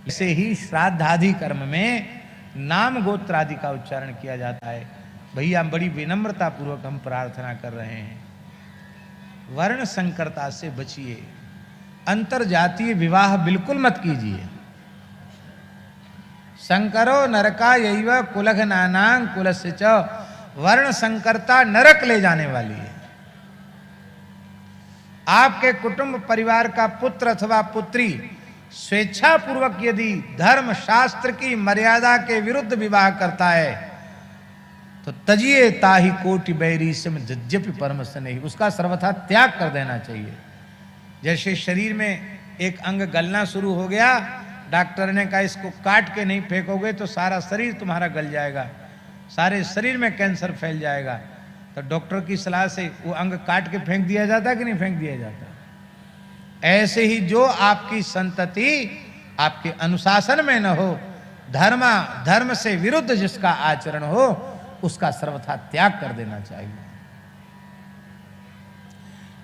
ऐसे ही श्राद्धादि कर्म में नाम गोत्र आदि का उच्चारण किया जाता है। भैया बड़ी विनम्रता पूर्वक हम प्रार्थना कर रहे हैं, वर्ण संकरता से बचिए, अंतर जातीय विवाह बिल्कुल मत कीजिए। संकरो नरका यैव कुलघ नानांग कुलस्य च, वर्ण संकरता नरक ले जाने वाली है। आपके कुटुंब परिवार का पुत्र अथवा पुत्री स्वेच्छा पूर्वक यदि धर्म शास्त्र की मर्यादा के विरुद्ध विवाह करता है तो तजिए ताहि कोटि बैरी सम जज्जपि परम स्नेही, उसका सर्वथा त्याग कर देना चाहिए। जैसे शरीर में एक अंग गलना शुरू हो गया, डॉक्टर ने कहा इसको काट के नहीं फेंकोगे तो सारा शरीर तुम्हारा गल जाएगा, सारे शरीर में कैंसर फैल जाएगा, तो डॉक्टर की सलाह से वो अंग काट के फेंक दिया जाता कि नहीं फेंक दिया जाता। ऐसे ही जो आपकी संतति आपके अनुशासन में न हो, धर्म से विरुद्ध जिसका आचरण हो, उसका सर्वथा त्याग कर देना चाहिए।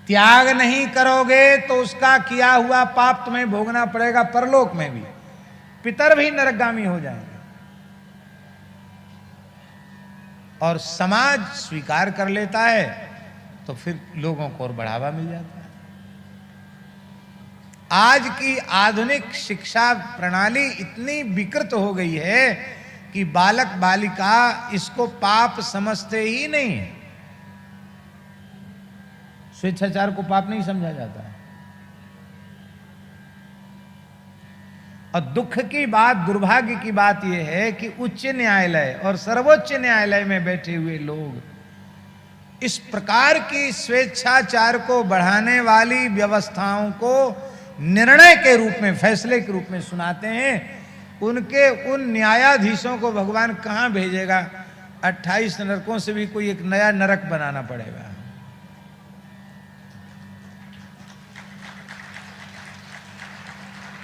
त्याग नहीं करोगे तो उसका किया हुआ पाप तुम्हें भोगना पड़ेगा परलोक में भी, पितर भी नरकगामी हो जाएंगे। और समाज स्वीकार कर लेता है तो फिर लोगों को और बढ़ावा मिल जाता है। आज की आधुनिक शिक्षा प्रणाली इतनी विकृत हो गई है कि बालक बालिका इसको पाप समझते ही नहीं है। स्वेच्छाचार को पाप नहीं समझा जाता है। और दुख की बात, दुर्भाग्य की बात यह है कि उच्च न्यायालय और सर्वोच्च न्यायालय में बैठे हुए लोग इस प्रकार की स्वेच्छाचार को बढ़ाने वाली व्यवस्थाओं को निर्णय के रूप में, फैसले के रूप में सुनाते हैं। उनके उन न्यायाधीशों को भगवान कहां भेजेगा? 28 नरकों से भी कोई एक नया नरक बनाना पड़ेगा।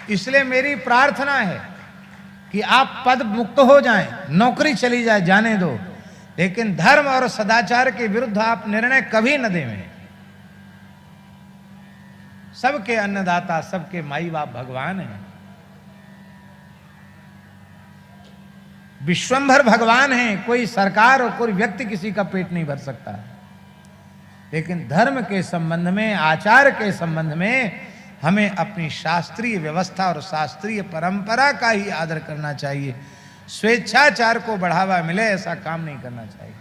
इसलिए मेरी प्रार्थना है कि आप पद मुक्त हो जाएं, नौकरी चली जाए जाने दो, लेकिन धर्म और सदाचार के विरुद्ध आप निर्णय कभी न दें। सबके अन्नदाता, सबके माई बाप भगवान हैं, विश्वंभर भगवान हैं। कोई सरकार और कोई व्यक्ति किसी का पेट नहीं भर सकता। लेकिन धर्म के संबंध में, आचार के संबंध में हमें अपनी शास्त्रीय व्यवस्था और शास्त्रीय परंपरा का ही आदर करना चाहिए। स्वेच्छाचार को बढ़ावा मिले ऐसा काम नहीं करना चाहिए।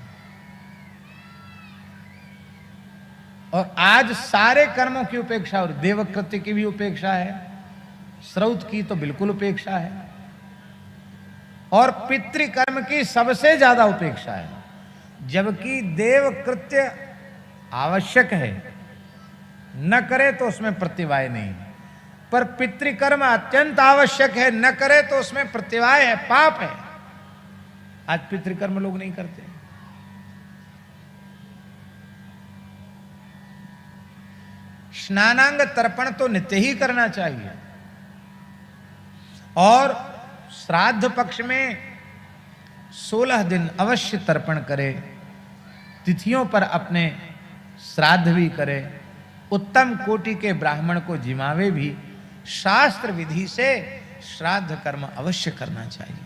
और आज सारे कर्मों की उपेक्षा, और देवकृत्य की भी उपेक्षा है, श्रौत की तो बिल्कुल उपेक्षा है, और पितृकर्म की सबसे ज्यादा उपेक्षा है। जबकि देवकृत्य आवश्यक है, न करे तो उसमें प्रत्यवाय नहीं, पर पितृकर्म अत्यंत आवश्यक है, न करे तो उसमें प्रत्यवाय है, पाप है। आज पितृकर्म लोग नहीं करते। स्नानांग तर्पण तो नित्य ही करना चाहिए, और श्राद्ध पक्ष में 16 दिन अवश्य तर्पण करे, तिथियों पर अपने श्राद्ध भी करे, उत्तम कोटि के ब्राह्मण को जिमावे भी, शास्त्र विधि से श्राद्ध कर्म अवश्य करना चाहिए।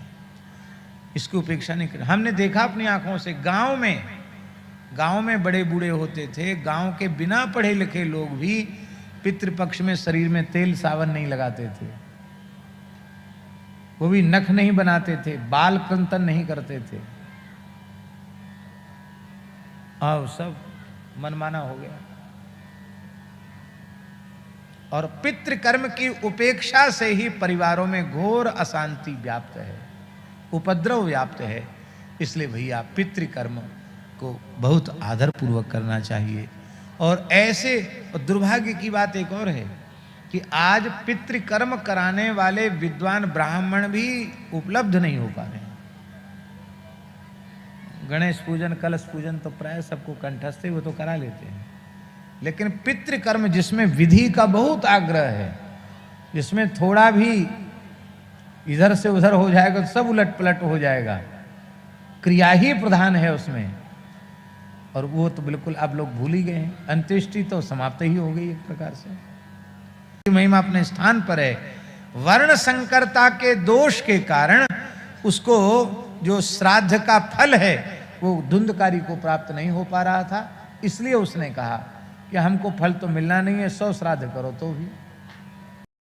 इसकी उपेक्षा नहीं करना। हमने देखा अपनी आंखों से, गांव में बड़े बूढ़े होते थे, गांव के बिना पढ़े लिखे लोग भी पितृपक्ष में शरीर में तेल सावन नहीं लगाते थे, वो भी नख नहीं बनाते थे, बाल कृंतन नहीं करते थे। अब सब मनमाना हो गया। और पितृकर्म की उपेक्षा से ही परिवारों में घोर अशांति व्याप्त है, उपद्रव व्याप्त है। इसलिए भैया पितृकर्म को बहुत आदर पूर्वक करना चाहिए। और ऐसे दुर्भाग्य की बात एक और है कि आज पितृकर्म कराने वाले विद्वान ब्राह्मण भी उपलब्ध नहीं हो पा रहे हैं। गणेश पूजन, कलश पूजन तो प्राय सबको कंठस्थ है, वो तो करा लेते हैं, लेकिन पितृकर्म जिसमें विधि का बहुत आग्रह है, जिसमें थोड़ा भी इधर से उधर हो जाएगा तो सब उलट पलट हो जाएगा, क्रिया ही प्रधान है उसमें, और वो तो बिल्कुल आप लोग भूल ही गए हैं। अंत्येष्टि तो समाप्त ही हो गई एक प्रकार से। महिमा अपने स्थान पर है, वर्ण संकरता के दोष के कारण उसको जो श्राद्ध का फल है वो धुंधकारी को प्राप्त नहीं हो पा रहा था। इसलिए उसने कहा कि हमको फल तो मिलना नहीं है, 100 श्राद्ध करो तो भी।